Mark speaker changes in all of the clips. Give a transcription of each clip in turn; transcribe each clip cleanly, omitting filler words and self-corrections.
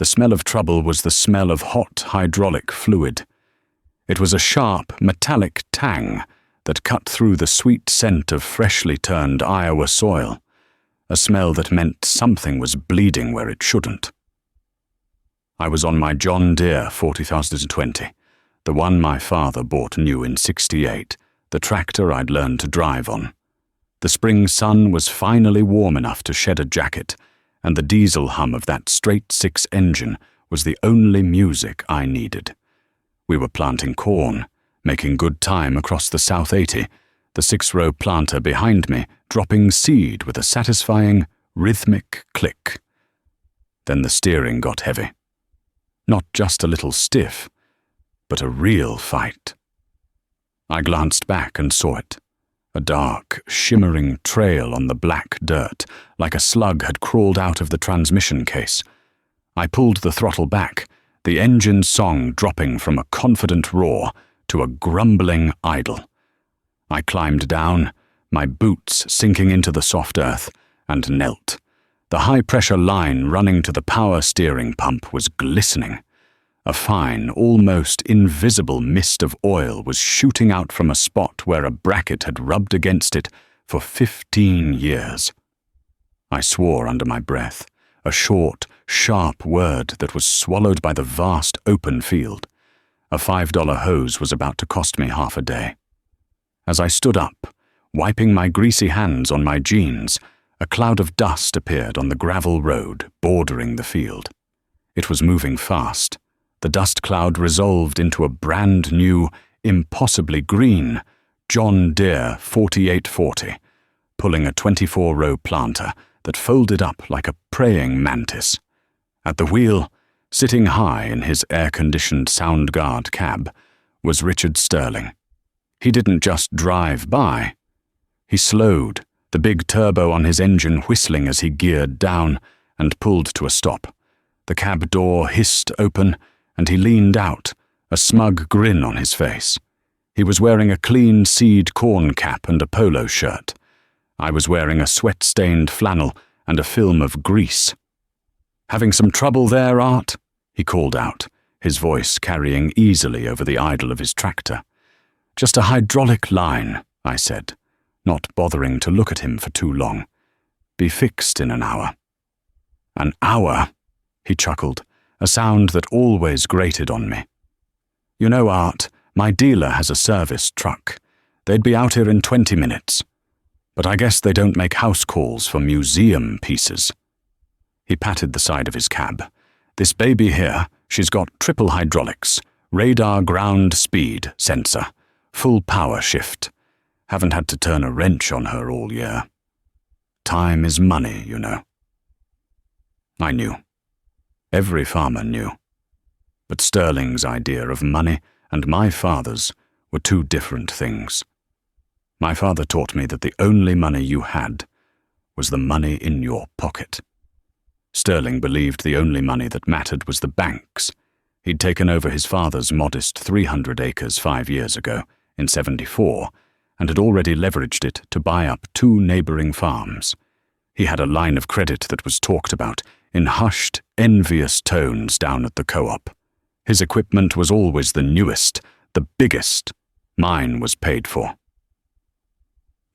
Speaker 1: The smell of trouble was the smell of hot hydraulic fluid. It was a sharp, metallic tang that cut through the sweet scent of freshly turned Iowa soil, a smell that meant something was bleeding where it shouldn't. I was on my John Deere 40,020, the one my father bought new in '68, the tractor I'd learned to drive on. The spring sun was finally warm enough to shed a jacket, and the diesel hum of that straight-six engine was the only music I needed. We were planting corn, making good time across the South 80, the 6-row planter behind me dropping seed with a satisfying, rhythmic click. Then the steering got heavy. Not just a little stiff, but a real fight. I glanced back and saw it. A dark, shimmering trail on the black dirt, like a slug had crawled out of the transmission case. I pulled the throttle back, the engine's song dropping from a confident roar to a grumbling idle. I climbed down, my boots sinking into the soft earth, and knelt. The high-pressure line running to the power steering pump was glistening. A fine, almost invisible mist of oil was shooting out from a spot where a bracket had rubbed against it for 15 years. I swore under my breath, a short, sharp word that was swallowed by the vast open field. A $5 hose was about to cost me half a day. As I stood up, wiping my greasy hands on my jeans, a cloud of dust appeared on the gravel road bordering the field. It was moving fast. The dust cloud resolved into a brand new, impossibly green John Deere 4840, pulling a 24-row planter that folded up like a praying mantis. At the wheel, sitting high in his air-conditioned Soundguard cab, was Richard Sterling. He didn't just drive by. He slowed, the big turbo on his engine whistling as he geared down and pulled to a stop. The cab door hissed open, and he leaned out, a smug grin on his face. He was wearing a clean seed corn cap and a polo shirt. I was wearing a sweat-stained flannel and a film of grease. "Having some trouble there, Art?" he called out, his voice carrying easily over the idle of his tractor. "Just a hydraulic line," I said, not bothering to look at him for too long. "Be fixed in an hour." "An hour?" he chuckled, a sound that always grated on me. "You know, Art, my dealer has a service truck. They'd be out here in 20 minutes. But I guess they don't make house calls for museum pieces." He patted the side of his cab. "This baby here, she's got triple hydraulics, radar ground speed sensor, full power shift. Haven't had to turn a wrench on her all year. Time is money, you know." I knew. Every farmer knew. But Sterling's idea of money and my father's were two different things. My father taught me that the only money you had was the money in your pocket. Sterling believed the only money that mattered was the banks. He'd taken over his father's modest 300 acres 5 years ago, in '74, and had already leveraged it to buy up 2 neighboring farms. He had a line of credit that was talked about in hushed, envious tones down at the co-op. His equipment was always the newest, the biggest. Mine was paid for.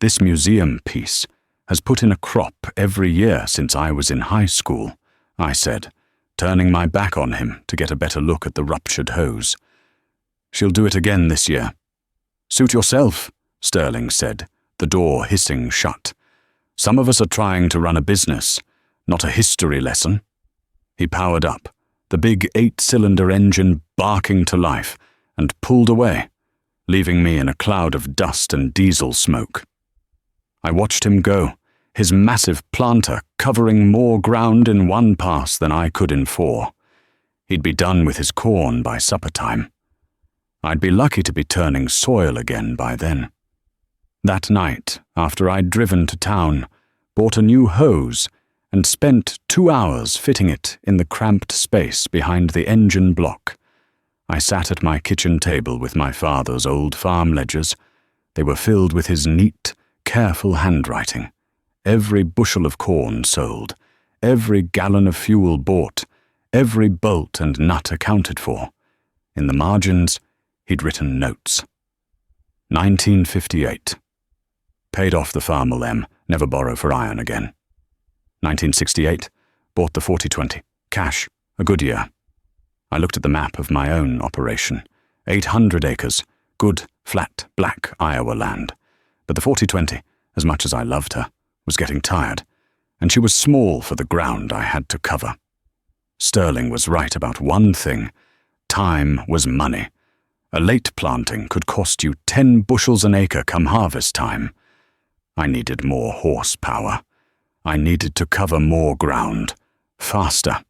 Speaker 1: "This museum piece has put in a crop every year since I was in high school," I said, turning my back on him to get a better look at the ruptured hose. "She'll do it again this year." "Suit yourself," Sterling said, the door hissing shut. "Some of us are trying to run a business, not a history lesson." He powered up, the big 8-cylinder engine barking to life, and pulled away, leaving me in a cloud of dust and diesel smoke. I watched him go, his massive planter covering more ground in 1 pass than I could in 4. He'd be done with his corn by supper time. I'd be lucky to be turning soil again by then. That night, after I'd driven to town, bought a new hose, and spent 2 hours fitting it in the cramped space behind the engine block, I sat at my kitchen table with my father's old farm ledgers. They were filled with his neat, careful handwriting. Every bushel of corn sold, every gallon of fuel bought, every bolt and nut accounted for. In the margins, he'd written notes. 1958. Paid off the Farmel M, never borrow for iron again. 1968. Bought the 40/20. Cash. A good year. I looked at the map of my own operation. 800 acres. Good, flat, black Iowa land. But the 40/20, as much as I loved her, was getting tired, and she was small for the ground I had to cover. Sterling was right about one thing. Time was money. A late planting could cost you 10 bushels an acre come harvest time. I needed more horsepower. I needed to cover more ground, faster.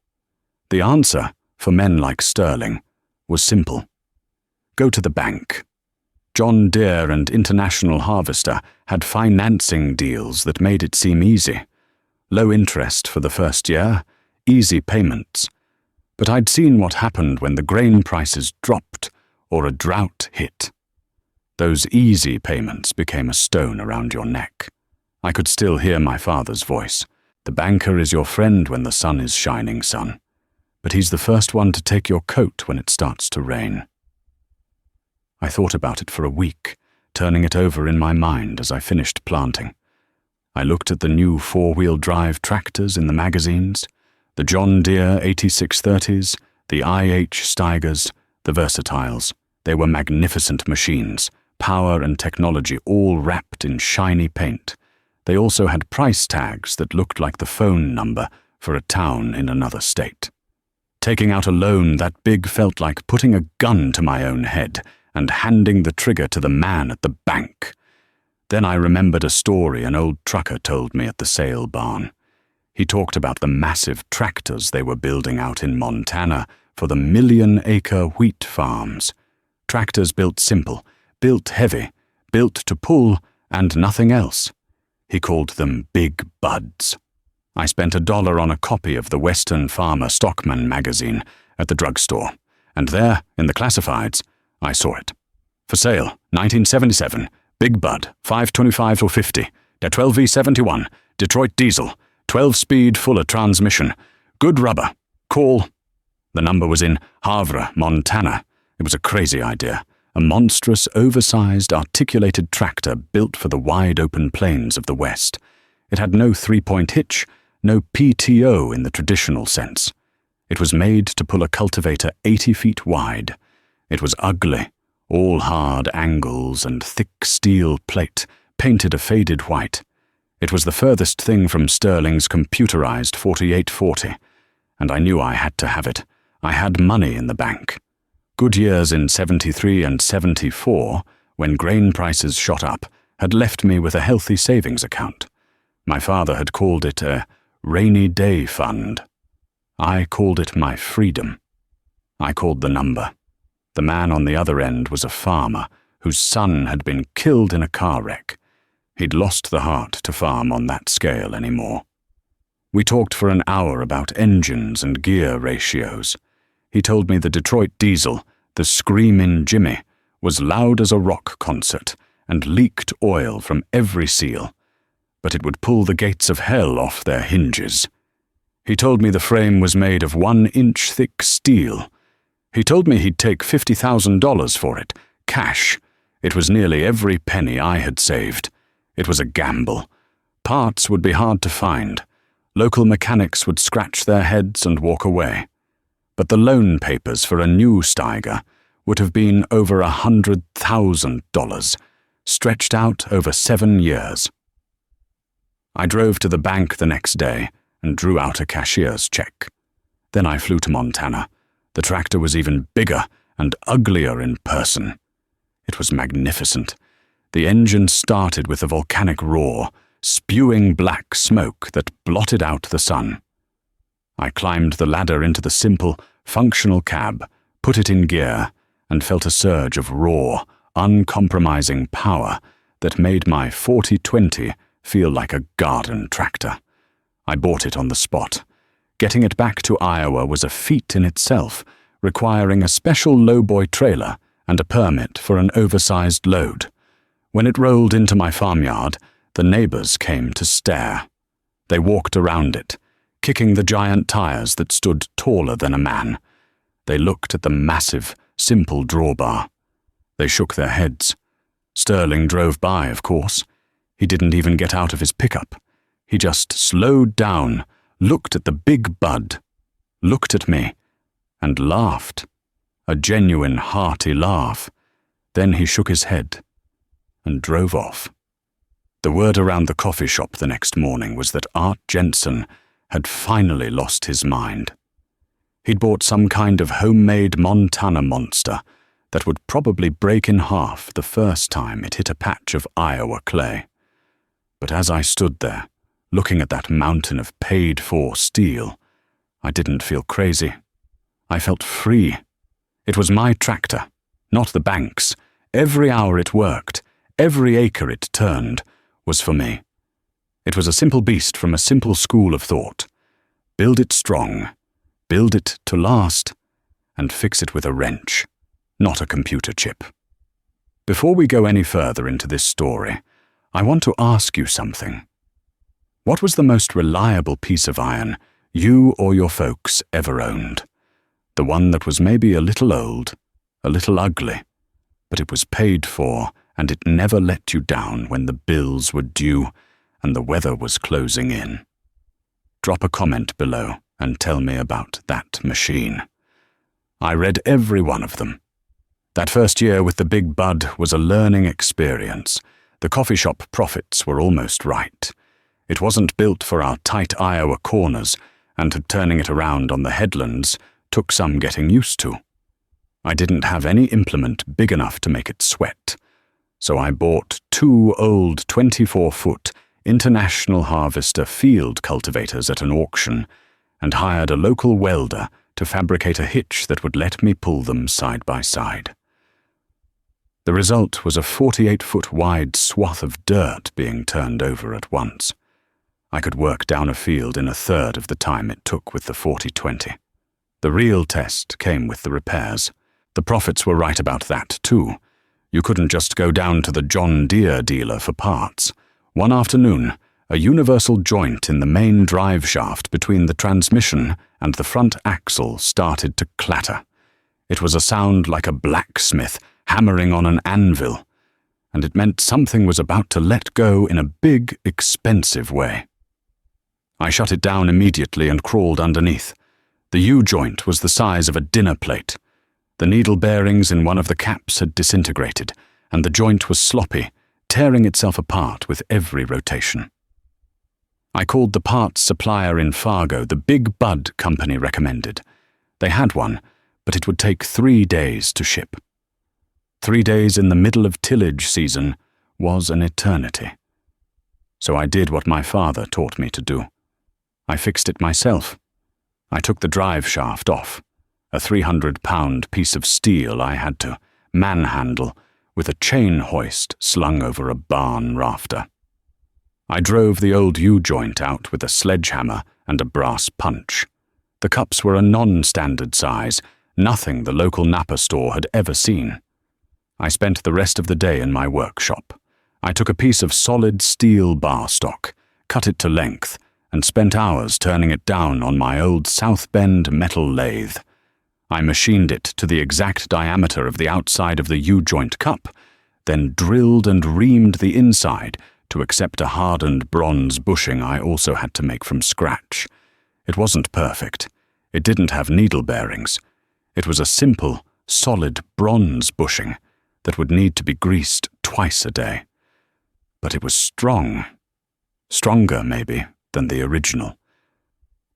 Speaker 1: The answer, for men like Sterling, was simple. Go to the bank. John Deere and International Harvester had financing deals that made it seem easy. Low interest for the first year, easy payments. But I'd seen what happened when the grain prices dropped or a drought hit. Those easy payments became a stone around your neck. I could still hear my father's voice. The banker is your friend when the sun is shining, son. But he's the first one to take your coat when it starts to rain. I thought about it for a week, turning it over in my mind as I finished planting. I looked at the new 4-wheel drive tractors in the magazines, the John Deere 8630s, the IH Steigers, the Versatiles. They were magnificent machines, power and technology all wrapped in shiny paint. They also had price tags that looked like the phone number for a town in another state. Taking out a loan that big felt like putting a gun to my own head and handing the trigger to the man at the bank. Then I remembered a story an old trucker told me at the sale barn. He talked about the massive tractors they were building out in Montana for the 1-million-acre wheat farms. Tractors built simple, built heavy, built to pull, and nothing else. He called them Big Buds. I spent $1 on a copy of the Western Farmer Stockman magazine at the drugstore, and there, in the classifieds, I saw it. For sale, 1977, Big Bud, 525 or 50, der 12V71, Detroit diesel, 12-speed Fuller transmission, good rubber, call. The number was in Havre, Montana. It was a crazy idea, a monstrous, oversized, articulated tractor built for the wide-open plains of the West. It had no 3-point hitch, no PTO in the traditional sense. It was made to pull a cultivator 80 feet wide. It was ugly, all hard angles and thick steel plate, painted a faded white. It was the furthest thing from Sterling's computerized 4840, and I knew I had to have it. I had money in the bank. Good years in 73 and 74, when grain prices shot up, had left me with a healthy savings account. My father had called it a rainy day fund. I called it my freedom. I called the number. The man on the other end was a farmer whose son had been killed in a car wreck. He'd lost the heart to farm on that scale anymore. We talked for an hour about engines and gear ratios. He told me the Detroit diesel, the Screamin' Jimmy, was loud as a rock concert and leaked oil from every seal, but it would pull the gates of hell off their hinges. He told me the frame was made of 1-inch thick steel. He told me he'd take $50,000 for it, cash. It was nearly every penny I had saved. It was a gamble. Parts would be hard to find. Local mechanics would scratch their heads and walk away. But the loan papers for a new Steiger would have been over $100,000, stretched out over 7 years. I drove to the bank the next day and drew out a cashier's check. Then I flew to Montana. The tractor was even bigger and uglier in person. It was magnificent. The engine started with a volcanic roar, spewing black smoke that blotted out the sun. I climbed the ladder into the simple, functional cab, put it in gear, and felt a surge of raw, uncompromising power that made my 4020 feel like a garden tractor. I bought it on the spot. Getting it back to Iowa was a feat in itself, requiring a special lowboy trailer and a permit for an oversized load. When it rolled into my farmyard, the neighbors came to stare. They walked around it, kicking the giant tires that stood taller than a man. They looked at the massive, simple drawbar. They shook their heads. Sterling drove by, of course. He didn't even get out of his pickup. He just slowed down, looked at the big bud, looked at me, and laughed. A genuine, hearty laugh. Then he shook his head and drove off. The word around the coffee shop the next morning was that Art Jensen had finally lost his mind. He'd bought some kind of homemade Montana monster that would probably break in half the first time it hit a patch of Iowa clay. But as I stood there, looking at that mountain of paid-for steel, I didn't feel crazy. I felt free. It was my tractor, not the bank's. Every hour it worked, every acre it turned, was for me. It was a simple beast from a simple school of thought. Build it strong, build it to last, and fix it with a wrench, not a computer chip. Before we go any further into this story, I want to ask you something. What was the most reliable piece of iron you or your folks ever owned? The one that was maybe a little old, a little ugly, but it was paid for, and it never let you down when the bills were due and the weather was closing in. Drop a comment below and tell me about that machine. I read every one of them. That first year with the big bud was a learning experience. The coffee shop profits were almost right. It wasn't built for our tight Iowa corners, and turning it around on the headlands took some getting used to. I didn't have any implement big enough to make it sweat, so I bought 2 old 24-foot International Harvester field cultivators at an auction and hired a local welder to fabricate a hitch that would let me pull them side by side. The result was a 48-foot wide swath of dirt being turned over at once. I could work down a field in a third of the time it took with the 40-20. The real test came with the repairs. The profits were right about that, too. You couldn't just go down to the John Deere dealer for parts. One afternoon, a universal joint in the main drive shaft between the transmission and the front axle started to clatter. It was a sound like a blacksmith hammering on an anvil, and it meant something was about to let go in a big, expensive way. I shut it down immediately and crawled underneath. The U-joint was the size of a dinner plate. The needle bearings in one of the caps had disintegrated, and the joint was sloppy, tearing itself apart with every rotation. I called the parts supplier in Fargo the Big Bud Company recommended. They had one, but it would take 3 days to ship. 3 days in the middle of tillage season was an eternity. So I did what my father taught me to do. I fixed it myself. I took the drive shaft off, a 300-pound piece of steel I had to manhandle with a chain hoist slung over a barn rafter. I drove the old U-joint out with a sledgehammer and a brass punch. The cups were a non-standard size, nothing the local Napa store had ever seen. I spent the rest of the day in my workshop. I took a piece of solid steel bar stock, cut it to length, and spent hours turning it down on my old South Bend metal lathe. I machined it to the exact diameter of the outside of the U-joint cup, then drilled and reamed the inside to accept a hardened bronze bushing I also had to make from scratch. It wasn't perfect. It didn't have needle bearings. It was a simple, solid bronze bushing that would need to be greased twice a day. But it was strong. Stronger, maybe, than the original.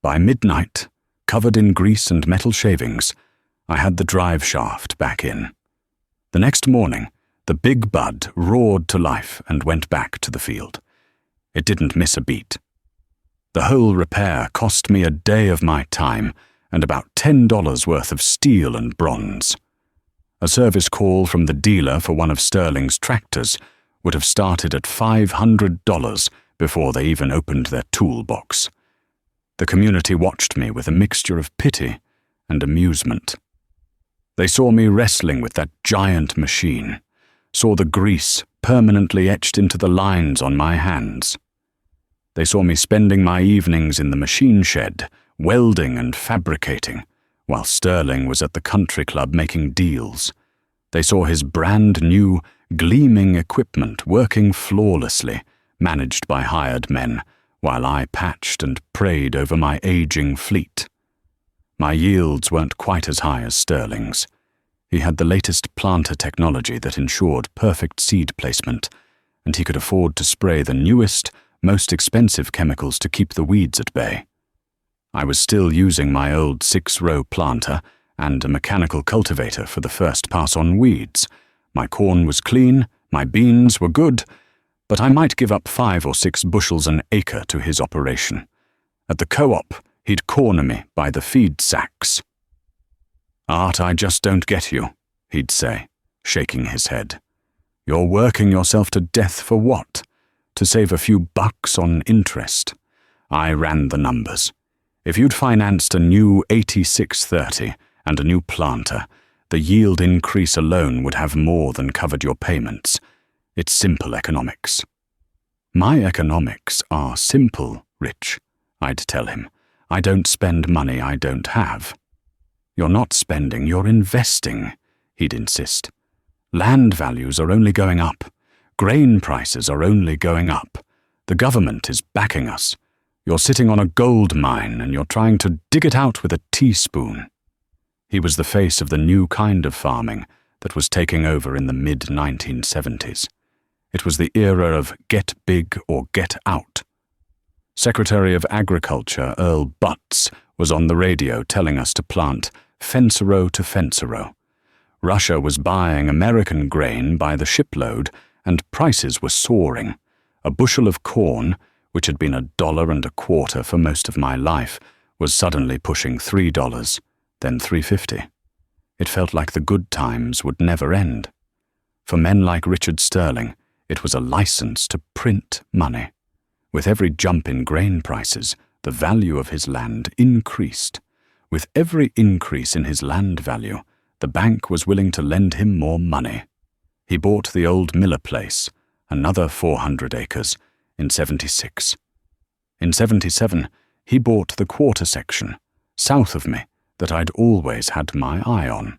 Speaker 1: By midnight, covered in grease and metal shavings, I had the drive shaft back in. The next morning, the big bud roared to life and went back to the field. It didn't miss a beat. The whole repair cost me a day of my time and about $10 worth of steel and bronze. A service call from the dealer for one of Sterling's tractors would have started at $500 before they even opened their toolbox. The community watched me with a mixture of pity and amusement. They saw me wrestling with that giant machine, saw the grease permanently etched into the lines on my hands. They saw me spending my evenings in the machine shed, welding and fabricating, while Sterling was at the country club making deals. They saw his brand new, gleaming equipment working flawlessly, managed by hired men, while I patched and prayed over my aging fleet. My yields weren't quite as high as Sterling's. He had the latest planter technology that ensured perfect seed placement, and he could afford to spray the newest, most expensive chemicals to keep the weeds at bay. I was still using my old 6-row planter and a mechanical cultivator for the first pass on weeds. My corn was clean, my beans were good, but I might give up 5 or 6 bushels an acre to his operation. At the co-op, he'd corner me by the feed sacks. "Art, I just don't get you," he'd say, shaking his head. "You're working yourself to death for what? To save a few bucks on interest?" I ran the numbers. If you'd financed a new 8630 and a new planter, the yield increase alone would have more than covered your payments. It's simple economics. "My economics are simple, Rich," I'd tell him. "I don't spend money I don't have." "You're not spending, you're investing," he'd insist. "Land values are only going up. Grain prices are only going up. The government is backing us. You're sitting on a gold mine and you're trying to dig it out with a teaspoon." He was the face of the new kind of farming that was taking over in the mid-1970s. It was the era of get big or get out. Secretary of Agriculture Earl Butts was on the radio telling us to plant fence row to fence row. Russia was buying American grain by the shipload, and prices were soaring. A bushel of corn, which had been $1.25 for most of my life, was suddenly pushing $3, then $3.50. It felt like the good times would never end. For men like Richard Sterling, it was a license to print money. With every jump in grain prices, the value of his land increased. With every increase in his land value, the bank was willing to lend him more money. He bought the old Miller place, another 400 acres, in '76. In '77, he bought the quarter section, south of me, that I'd always had my eye on.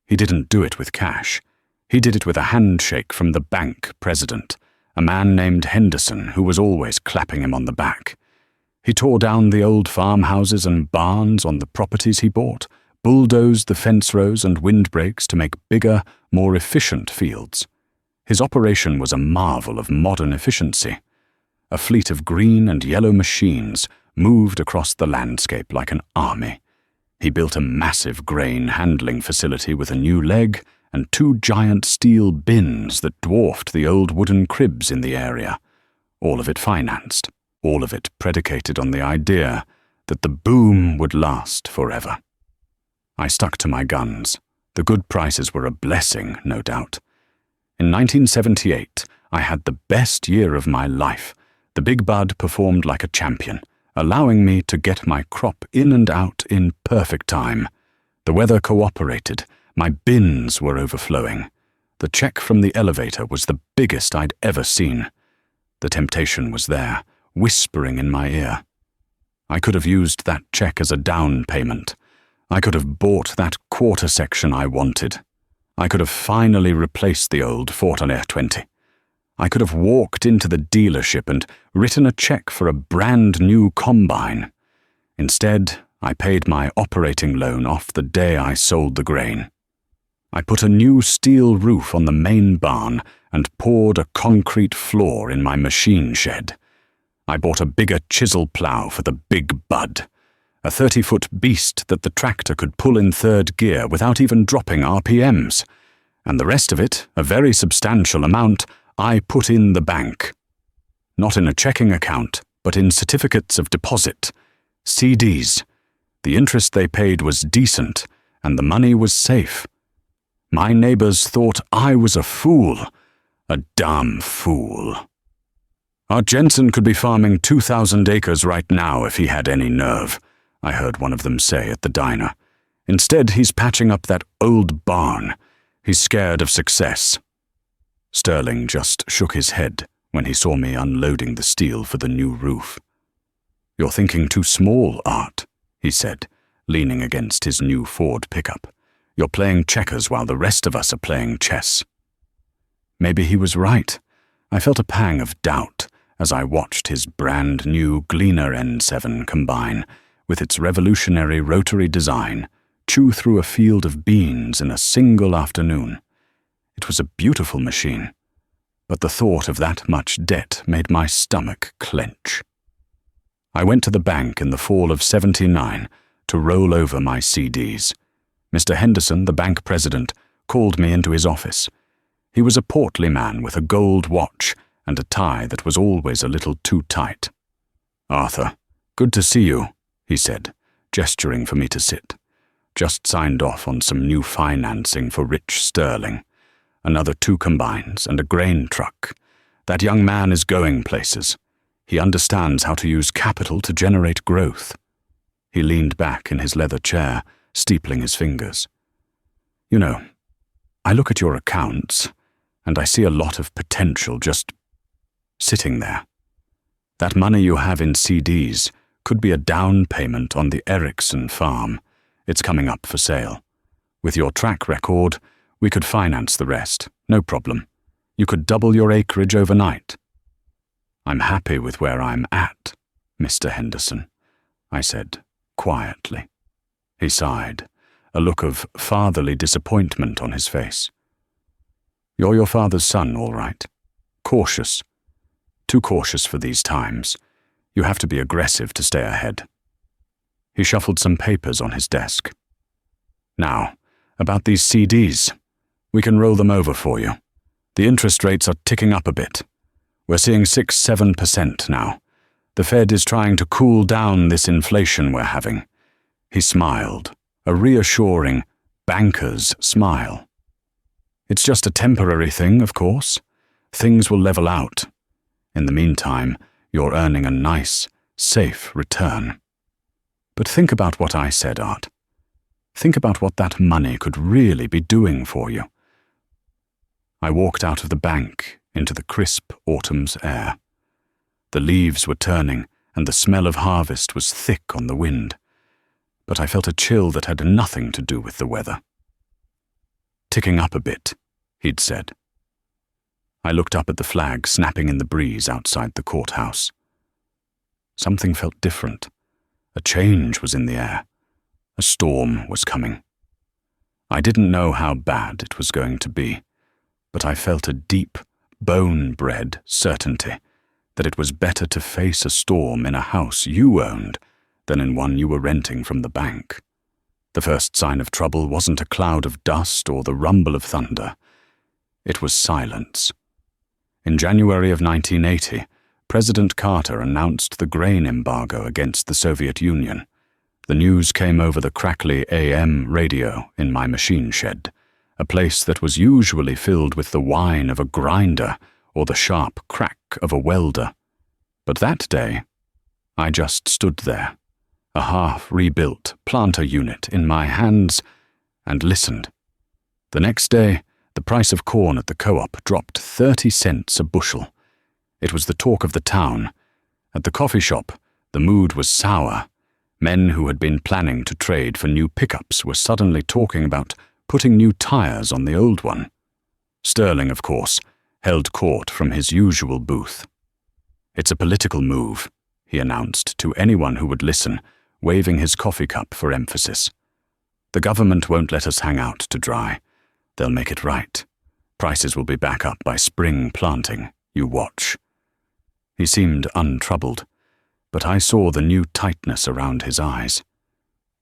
Speaker 1: He didn't do it with cash. He did it with a handshake from the bank president, a man named Henderson who was always clapping him on the back. He tore down the old farmhouses and barns on the properties he bought, bulldozed the fence rows and windbreaks to make bigger, more efficient fields. His operation was a marvel of modern efficiency. A fleet of green and yellow machines moved across the landscape like an army. He built a massive grain handling facility with a new leg and 2 giant steel bins that dwarfed the old wooden cribs in the area. All of it financed, all of it predicated on the idea that the boom would last forever. I stuck to my guns. The good prices were a blessing, no doubt. In 1978, I had the best year of my life. The big bud performed like a champion, allowing me to get my crop in and out in perfect time. The weather cooperated. My bins were overflowing. The check from the elevator was the biggest I'd ever seen. The temptation was there, whispering in my ear. I could have used that check as a down payment. I could have bought that quarter section I wanted. I could have finally replaced the old Fortuner 20. I could have walked into the dealership and written a check for a brand new combine. Instead, I paid my operating loan off the day I sold the grain. I put a new steel roof on the main barn and poured a concrete floor in my machine shed. I bought a bigger chisel plow for the big bud, a 30-foot beast that the tractor could pull in 3rd gear without even dropping RPMs. And the rest of it, a very substantial amount, I put in the bank. Not in a checking account, but in certificates of deposit, CDs. The interest they paid was decent, and the money was safe. My neighbors thought I was a fool, a damn fool. Art Jensen could be farming 2,000 acres right now if he had any nerve, I heard one of them say at the diner. Instead, he's patching up that old barn. He's scared of success. Sterling just shook his head, when he saw me unloading the steel for the new roof. "You're thinking too small, Art," he said, leaning against his new Ford pickup. "You're playing checkers while the rest of us are playing chess." Maybe he was right. I felt a pang of doubt as I watched his brand new Gleaner N7 combine, with its revolutionary rotary design, chew through a field of beans in a single afternoon. It was a beautiful machine, but the thought of that much debt made my stomach clench. I went to the bank in the fall of '79 to roll over my CDs. Mr. Henderson, the bank president, called me into his office. He was a portly man with a gold watch and a tie that was always a little too tight. "Arthur, good to see you," he said, gesturing for me to sit. "Just signed off on some new financing for Rich Sterling. Another 2 combines and a grain truck. That young man is going places. He understands how to use capital to generate growth." He leaned back in his leather chair, steepling his fingers. "You know, I look at your accounts, and I see a lot of potential just sitting there. That money you have in CDs could be a down payment on the Erickson farm. It's coming up for sale. With your track record, we could finance the rest, no problem. You could double your acreage overnight." "I'm happy with where I'm at, Mr. Henderson," I said quietly. He sighed, a look of fatherly disappointment on his face. "You're your father's son, all right. Cautious. Too cautious for these times. You have to be aggressive to stay ahead." He shuffled some papers on his desk. "Now, about these CDs. We can roll them over for you. The interest rates are ticking up a bit. We're seeing 6–7% now. The Fed is trying to cool down this inflation we're having." He smiled, a reassuring banker's smile. "It's just a temporary thing, of course. Things will level out. In the meantime, you're earning a nice, safe return. But think about what I said, Art. Think about what that money could really be doing for you." I walked out of the bank into the crisp autumn's air. The leaves were turning, and the smell of harvest was thick on the wind. But I felt a chill that had nothing to do with the weather. "Ticking up a bit," he'd said. I looked up at the flag snapping in the breeze outside the courthouse. Something felt different. A change was in the air. A storm was coming. I didn't know how bad it was going to be, but I felt a deep, bone-bred certainty that it was better to face a storm in a house you owned than in one you were renting from the bank. The first sign of trouble wasn't a cloud of dust or the rumble of thunder. It was silence. In January of 1980, President Carter announced the grain embargo against the Soviet Union. The news came over the crackly AM radio in my machine shed, a place that was usually filled with the whine of a grinder or the sharp crack of a welder. But that day, I just stood there, a half-rebuilt planter unit in my hands, and listened. The next day, the price of corn at the co-op dropped 30 cents a bushel. It was the talk of the town. At the coffee shop, the mood was sour. Men who had been planning to trade for new pickups were suddenly talking about putting new tires on the old one. Sterling, of course, held court from his usual booth. "It's a political move," he announced to anyone who would listen, waving his coffee cup for emphasis. "The government won't let us hang out to dry. They'll make it right. Prices will be back up by spring planting. You watch." He seemed untroubled, but I saw the new tightness around his eyes.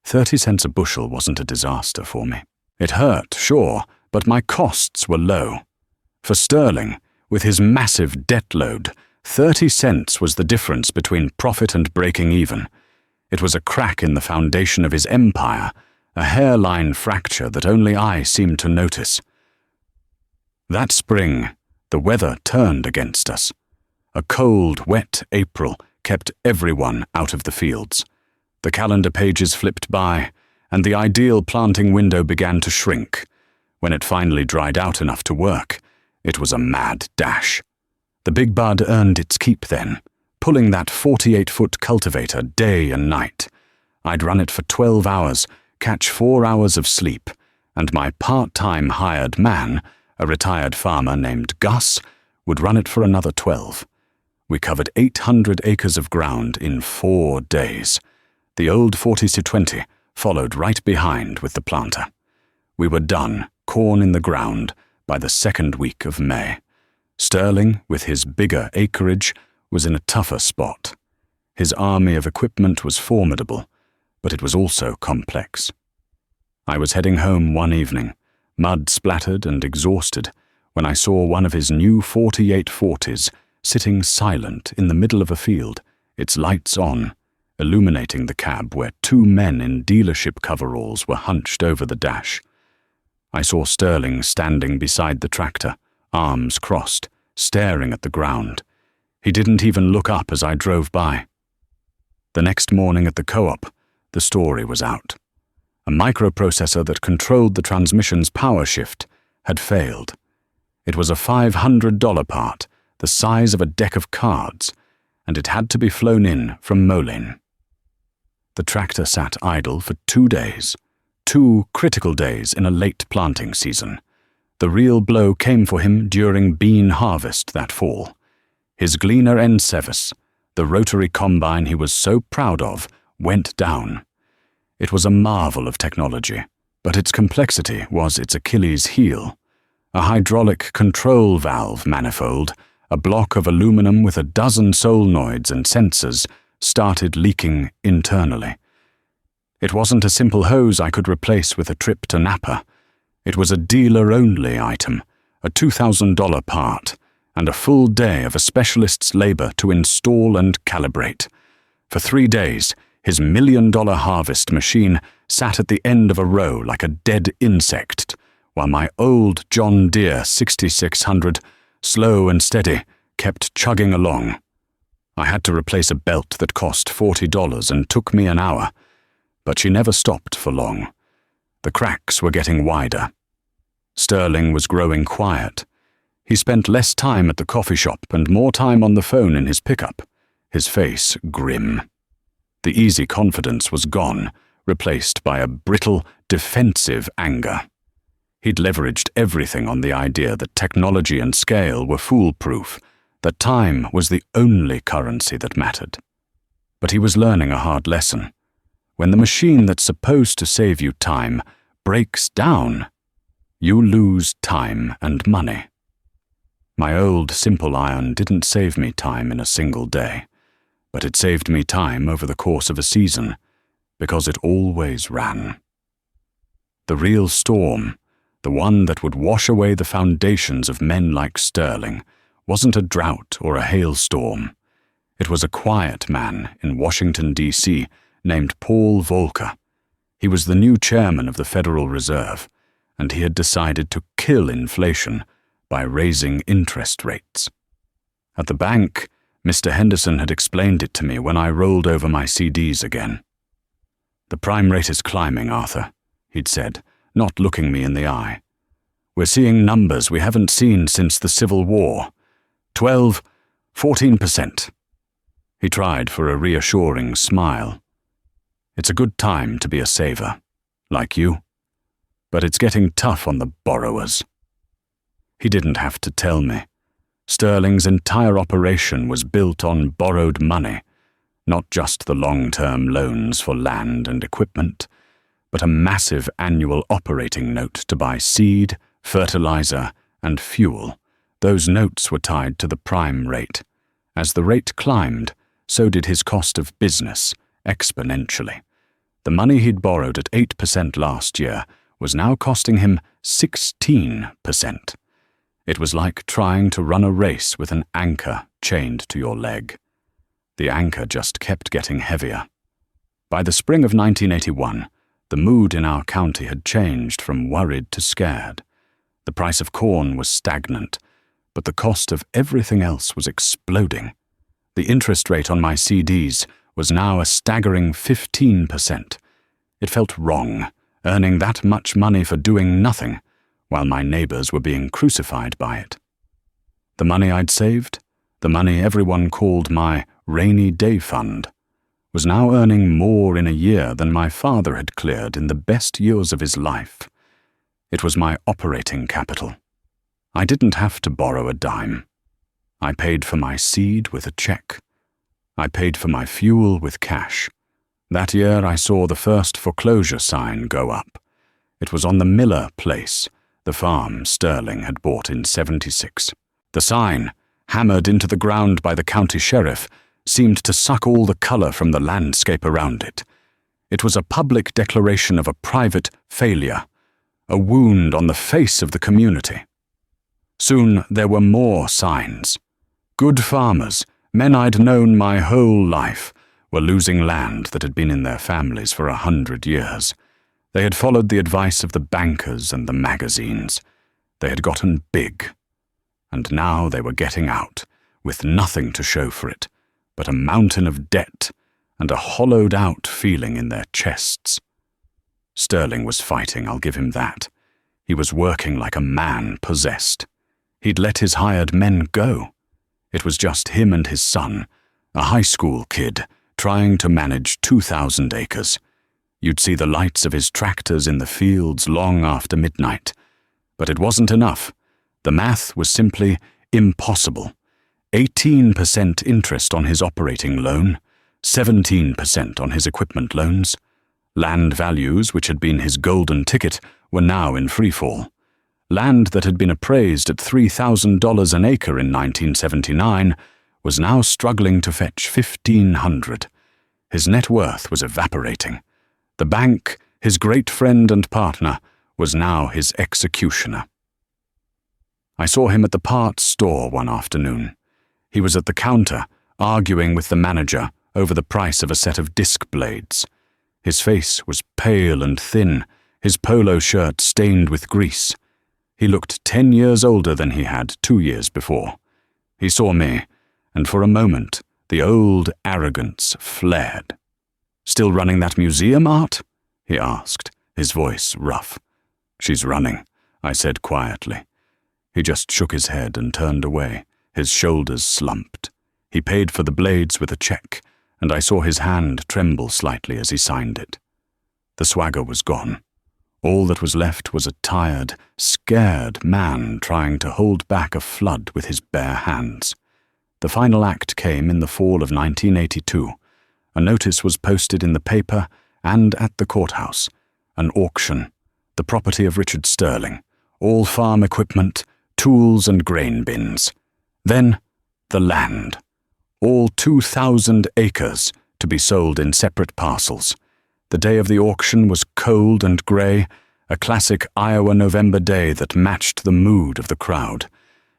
Speaker 1: 30 cents a bushel wasn't a disaster for me. It hurt, sure, but my costs were low. For Sterling, with his massive debt load, 30 cents was the difference between profit and breaking even. It was a crack in the foundation of his empire, a hairline fracture that only I seemed to notice. That spring, the weather turned against us. A cold, wet April kept everyone out of the fields. The calendar pages flipped by, and the ideal planting window began to shrink. When it finally dried out enough to work, it was a mad dash. The big bud earned its keep then, pulling that 48-foot cultivator day and night. I'd run it for 12 hours, catch 4 hours of sleep, and my part-time hired man, a retired farmer named Gus, would run it for another 12. We covered 800 acres of ground in 4 days. The old 40-20 followed right behind with the planter. We were done, corn in the ground, by the 2nd week of May. Sterling, with his bigger acreage, was in a tougher spot. His army of equipment was formidable, but it was also complex. I was heading home one evening, mud-splattered and exhausted, when I saw one of his new 48-40s sitting silent in the middle of a field, its lights on, illuminating the cab where 2 men in dealership coveralls were hunched over the dash. I saw Sterling standing beside the tractor, arms crossed, staring at the ground. He didn't even look up as I drove by. The next morning at the co-op, the story was out. A microprocessor that controlled the transmission's power shift had failed. It was a $500 part, the size of a deck of cards, and it had to be flown in from Moline. The tractor sat idle for 2 days, 2 critical days in a late planting season. The real blow came for him during bean harvest that fall. His Gleaner N7, the rotary combine he was so proud of, went down. It was a marvel of technology, but its complexity was its Achilles heel. A hydraulic control valve manifold, a block of aluminum with a dozen solenoids and sensors, started leaking internally. It wasn't a simple hose I could replace with a trip to Napa. It was a dealer-only item, a $2,000 part, and a full day of a specialist's labor to install and calibrate. For 3 days, his $1 million harvest machine sat at the end of a row like a dead insect, while my old John Deere 6600, slow and steady, kept chugging along. I had to replace a belt that cost $40 and took me an hour, but she never stopped for long. The cracks were getting wider. Sterling was growing quiet. He spent less time at the coffee shop and more time on the phone in his pickup, his face grim. The easy confidence was gone, replaced by a brittle, defensive anger. He'd leveraged everything on the idea that technology and scale were foolproof, that time was the only currency that mattered. But he was learning a hard lesson. When the machine that's supposed to save you time breaks down, you lose time and money. My old simple iron didn't save me time in a single day, but it saved me time over the course of a season, because it always ran. The real storm, the one that would wash away the foundations of men like Sterling, wasn't a drought or a hailstorm. It was a quiet man in Washington, D.C., named Paul Volcker. He was the new chairman of the Federal Reserve, and he had decided to kill inflation by raising interest rates. At the bank, Mr. Henderson had explained it to me when I rolled over my CDs again. "The prime rate is climbing, Arthur," he'd said, not looking me in the eye. "We're seeing numbers we haven't seen since the Civil War. 12, 14%. He tried for a reassuring smile. "It's a good time to be a saver, like you. But it's getting tough on the borrowers." He didn't have to tell me. Sterling's entire operation was built on borrowed money, not just the long-term loans for land and equipment, but a massive annual operating note to buy seed, fertilizer, and fuel. Those notes were tied to the prime rate. As the rate climbed, so did his cost of business, exponentially. The money he'd borrowed at 8% last year was now costing him 16%. It was like trying to run a race with an anchor chained to your leg. The anchor just kept getting heavier. By the spring of 1981, the mood in our county had changed from worried to scared. The price of corn was stagnant, but the cost of everything else was exploding. The interest rate on my CDs was now a staggering 15%. It felt wrong, earning that much money for doing nothing, while my neighbors were being crucified by it. The money I'd saved the money everyone called my rainy day fund, was now earning more in a year than my father had cleared in the best years of his life. It was my operating capital. I didn't have to borrow a dime. I paid for my seed with a check. I paid for my fuel with cash. That year I saw the first foreclosure sign go up. It was on the Miller place, the farm Sterling had bought in '76. The sign, hammered into the ground by the county sheriff, seemed to suck all the color from the landscape around it. It was a public declaration of a private failure, a wound on the face of the community. Soon there were more signs. Good farmers, men I'd known my whole life, were losing land that had been in their families for 100 years. They had followed the advice of the bankers and the magazines. They had gotten big. And now they were getting out, with nothing to show for it, but a mountain of debt and a hollowed-out feeling in their chests. Sterling was fighting, I'll give him that. He was working like a man possessed. He'd let his hired men go. It was just him and his son, a high school kid, trying to manage 2,000 acres. You'd see the lights of his tractors in the fields long after midnight. But it wasn't enough. The math was simply impossible. 18% interest on his operating loan, 17% on his equipment loans. Land values, which had been his golden ticket, were now in freefall. Land that had been appraised at $3,000 an acre in 1979 was now struggling to fetch $1,500. His net worth was evaporating. The bank, his great friend and partner, was now his executioner. I saw him at the parts store one afternoon. He was at the counter, arguing with the manager over the price of a set of disc blades. His face was pale and thin, his polo shirt stained with grease. He looked 10 years older than he had 2 years before. He saw me, and for a moment the old arrogance flared. "Still running that museum, Art?" he asked, his voice rough. "She's running," I said quietly. He just shook his head and turned away, his shoulders slumped. He paid for the blades with a check, and I saw his hand tremble slightly as he signed it. The swagger was gone. All that was left was a tired, scared man trying to hold back a flood with his bare hands. The final act came in the fall of 1982. A notice was posted in the paper and at the courthouse. An auction, the property of Richard Sterling, all farm equipment, tools and grain bins. Then, the land. All 2,000 acres to be sold in separate parcels. The day of the auction was cold and grey, a classic Iowa November day that matched the mood of the crowd.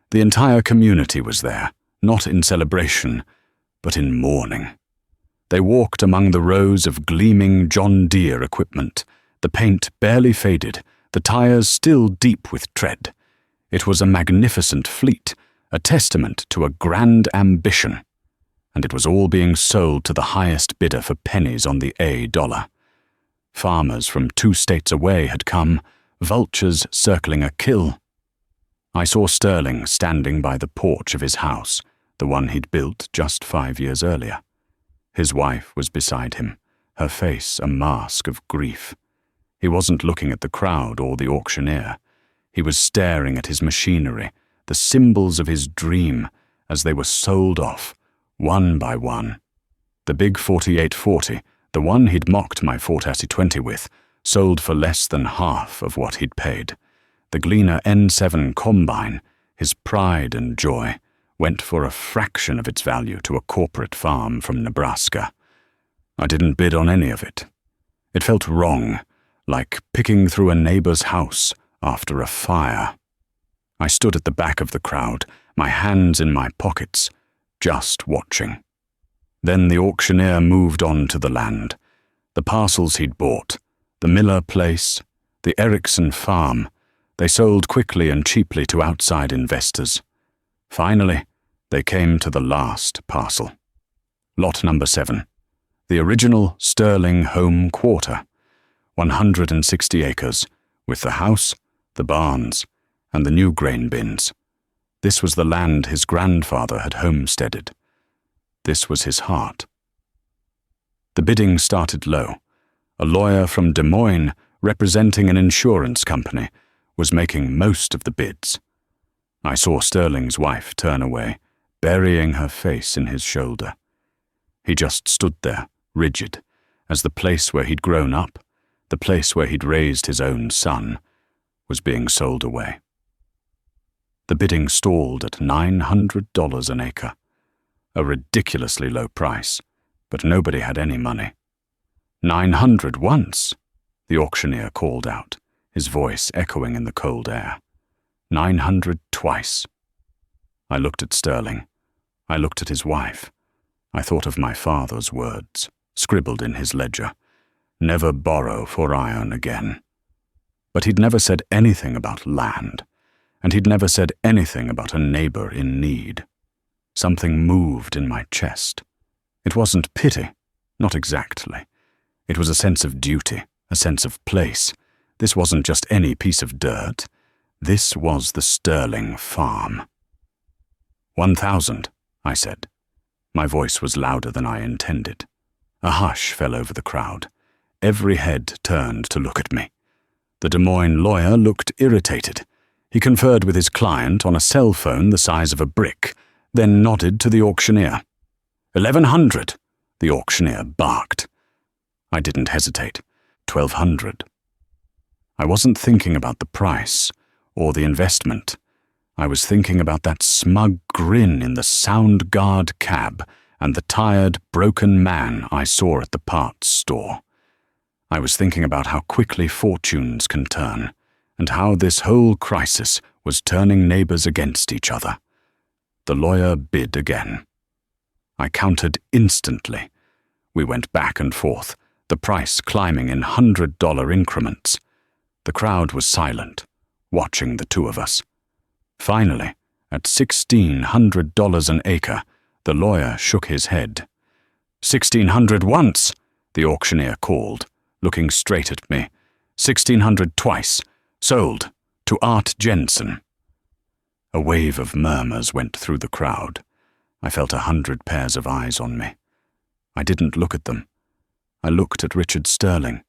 Speaker 1: The entire community was there, not in celebration, but in mourning. They walked among the rows of gleaming John Deere equipment, the paint barely faded, the tires still deep with tread. It was a magnificent fleet, a testament to a grand ambition. And it was all being sold to the highest bidder for pennies on the $1. Farmers from 2 states away had come, vultures circling a kill. I saw Sterling standing by the porch of his house, the one he'd built just 5 years earlier. His wife was beside him, her face a mask of grief. He wasn't looking at the crowd or the auctioneer. He was staring at his machinery, the symbols of his dream, as they were sold off, one by one. The big 4840, the one he'd mocked my Ford AC-20 with, sold for less than half of what he'd paid. The Gleaner N7 Combine, his pride and joy, went for a fraction of its value to a corporate farm from Nebraska. I didn't bid on any of it. It felt wrong, like picking through a neighbor's house after a fire. I stood at the back of the crowd, my hands in my pockets, just watching. Then the auctioneer moved on to the land. The parcels he'd bought, the Miller place, the Erickson farm, they sold quickly and cheaply to outside investors. Finally, they came to the last parcel. Lot number 7, the original Sterling home quarter, 160 acres, with the house, the barns, and the new grain bins. This was the land his grandfather had homesteaded. This was his heart. The bidding started low. A lawyer from Des Moines, representing an insurance company, was making most of the bids. I saw Sterling's wife turn away, burying her face in his shoulder. He just stood there, rigid, as the place where he'd grown up, the place where he'd raised his own son, was being sold away. The bidding stalled at $900 an acre, a ridiculously low price, but nobody had any money. 900 once, the auctioneer called out, his voice echoing in the cold air. 900 twice. I looked at Sterling. I looked at his wife. I thought of my father's words, scribbled in his ledger. Never borrow for iron again. But he'd never said anything about land, and he'd never said anything about a neighbor in need. Something moved in my chest. It wasn't pity, not exactly. It was a sense of duty, a sense of place. This wasn't just any piece of dirt. This was the Sterling farm. 1,000, I said. My voice was louder than I intended. A hush fell over the crowd. Every head turned to look at me. The Des Moines lawyer looked irritated. He conferred with his client on a cell phone the size of a brick, then nodded to the auctioneer. 1,100, the auctioneer barked. I didn't hesitate. 1,200. I wasn't thinking about the price or the investment. I was thinking about that smug grin in the Sound Guard cab and the tired, broken man I saw at the parts store. I was thinking about how quickly fortunes can turn, and how this whole crisis was turning neighbors against each other. The lawyer bid again. I countered instantly. We went back and forth, the price climbing in $100 increments. The crowd was silent, watching the two of us. Finally, at $1,600 an acre, the lawyer shook his head. 1,600 once, the auctioneer called, looking straight at me. 1,600 twice. Sold. To Art Jensen. A wave of murmurs went through the crowd. I felt 100 pairs of eyes on me. I didn't look at them. I looked at Richard Sterling.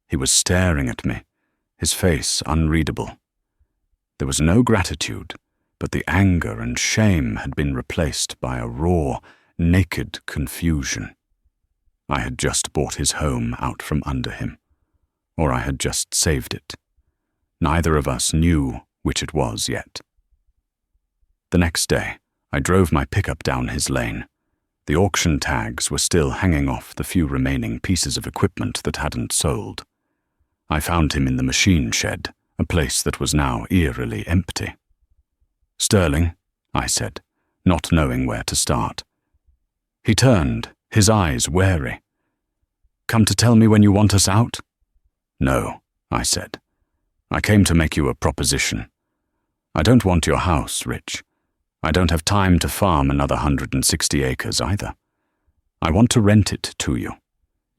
Speaker 1: He was staring at me, his face unreadable. There was no gratitude, but the anger and shame had been replaced by a raw, naked confusion. I had just bought his home out from under him, or I had just saved it. Neither of us knew which it was yet. The next day, I drove my pickup down his lane. The auction tags were still hanging off the few remaining pieces of equipment that hadn't sold. I found him in the machine shed, a place that was now eerily empty. "Sterling," I said, not knowing where to start. He turned, his eyes wary. "Come to tell me when you want us out?" "No," I said. "I came to make you a proposition. I don't want your house, Rich. I don't have time to farm another 160 acres either. I want to rent it to you.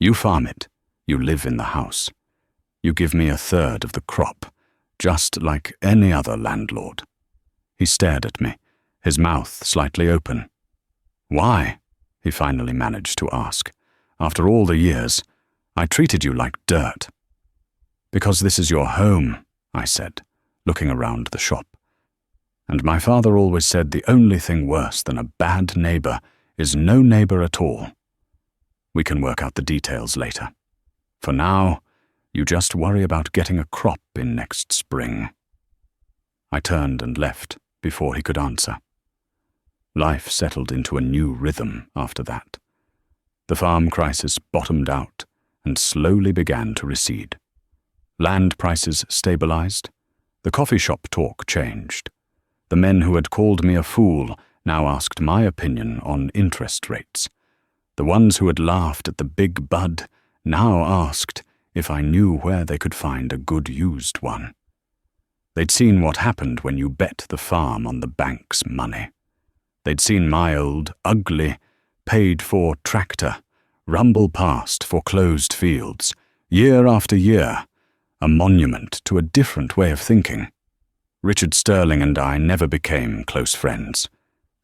Speaker 1: You farm it. You live in the house. You give me 1/3 of the crop, just like any other landlord." He stared at me, his mouth slightly open. "Why?" he finally managed to ask. "After all the years, I treated you like dirt." "Because this is your home," I said, looking around the shop. "And my father always said the only thing worse than a bad neighbor is no neighbor at all. We can work out the details later. For now, you just worry about getting a crop in next spring." I turned and left before he could answer. Life settled into a new rhythm after that. The farm crisis bottomed out and slowly began to recede. Land prices stabilized. The coffee shop talk changed. The men who had called me a fool now asked my opinion on interest rates. The ones who had laughed at the big bud now asked if I knew where they could find a good used one. They'd seen what happened when you bet the farm on the bank's money. They'd seen my old, ugly, paid-for tractor rumble past foreclosed fields, year after year, a monument to a different way of thinking. Richard Sterling and I never became close friends.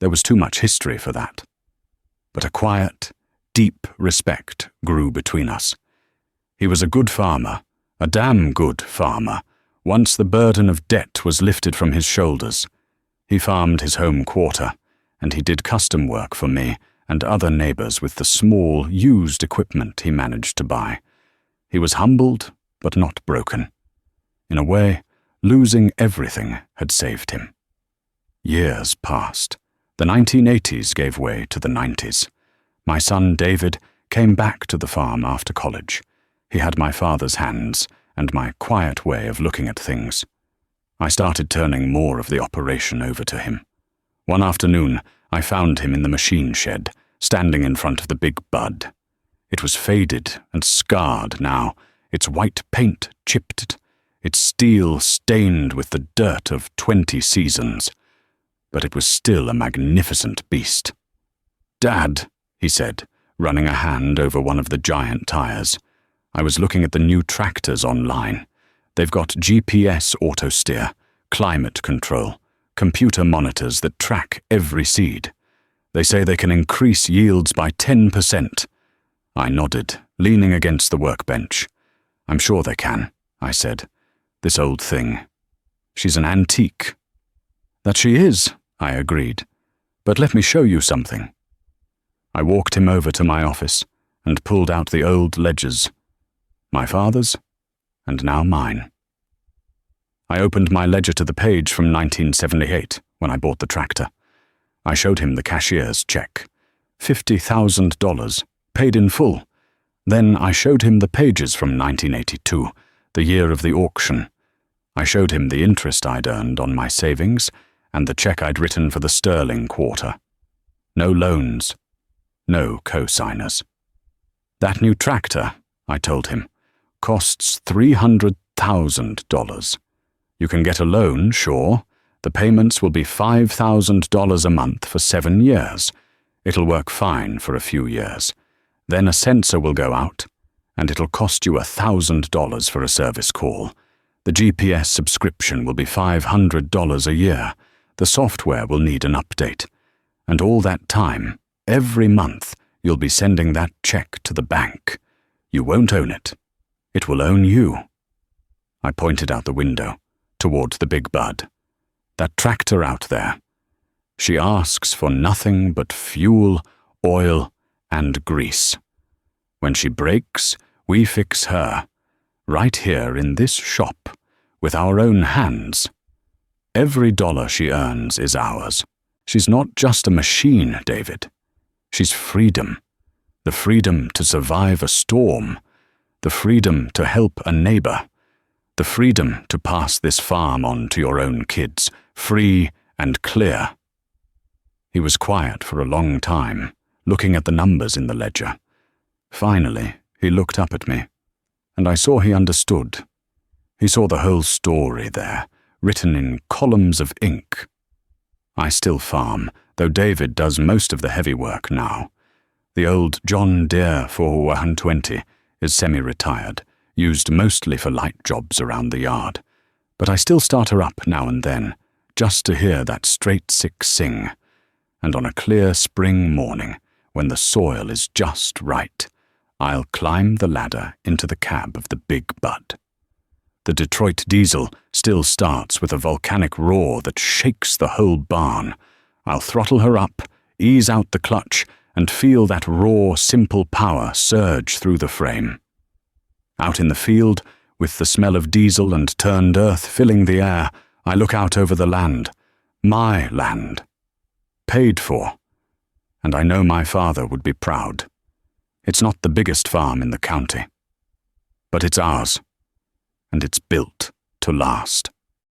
Speaker 1: There was too much history for that. But a quiet, deep respect grew between us. He was a good farmer, a damn good farmer, once the burden of debt was lifted from his shoulders. He farmed his home quarter, and he did custom work for me and other neighbors with the small, used equipment he managed to buy. He was humbled, but not broken. In a way, losing everything had saved him. Years passed. The 1980s gave way to the 90s. My son David came back to the farm after college. He had my father's hands and my quiet way of looking at things. I started turning more of the operation over to him. One afternoon, I found him in the machine shed, standing in front of the big bud. It was faded and scarred now, its white paint chipped, its steel stained with the dirt of 20 seasons. But it was still a magnificent beast. "Dad," he said, running a hand over one of the giant tires. I was looking at the new tractors online. They've got GPS auto-steer, climate control, computer monitors that track every seed. They say they can increase yields by 10%. I nodded, leaning against the workbench. "I'm sure they can," I said. "This old thing. She's an antique." "That she is," I agreed. "But let me show you something." I walked him over to my office and pulled out the old ledgers. My father's, and now mine. I opened my ledger to the page from 1978, when I bought the tractor. I showed him the cashier's check. $50,000, paid in full. Then I showed him the pages from 1982, the year of the auction. I showed him the interest I'd earned on my savings and the check I'd written for the Sterling quarter. No loans, no co-signers. "That new tractor," I told him, "costs $300,000. You can get a loan, sure. The payments will be $5,000 a month for 7 years. It'll work fine for a few years. Then a sensor will go out, and it'll cost you $1,000 for a service call. The GPS subscription will be $500 a year. The software will need an update. And all that time, every month, you'll be sending that check to the bank. You won't own it. It will own you." I pointed out the window, toward the big bud. "That tractor out there. She asks for nothing but fuel, oil, and grease. When she breaks, we fix her, right here in this shop, with our own hands. Every dollar she earns is ours. She's not just a machine, David. She's freedom. The freedom to survive a storm. The freedom to help a neighbor. The freedom to pass this farm on to your own kids, free and clear." He was quiet for a long time, looking at the numbers in the ledger. Finally, he looked up at me, and I saw he understood. He saw the whole story there, written in columns of ink. I still farm, though David does most of the heavy work now. The old John Deere 420 is semi-retired, used mostly for light jobs around the yard. But I still start her up now and then, just to hear that straight six sing. And on a clear spring morning, when the soil is just right, I'll climb the ladder into the cab of the big bud. The Detroit diesel still starts with a volcanic roar that shakes the whole barn. I'll throttle her up, ease out the clutch, and feel that raw, simple power surge through the frame. Out in the field, with the smell of diesel and turned earth filling the air, I look out over the land. My land. Paid for. And I know my father would be proud. It's not the biggest farm in the county. But it's ours. And it's built to last.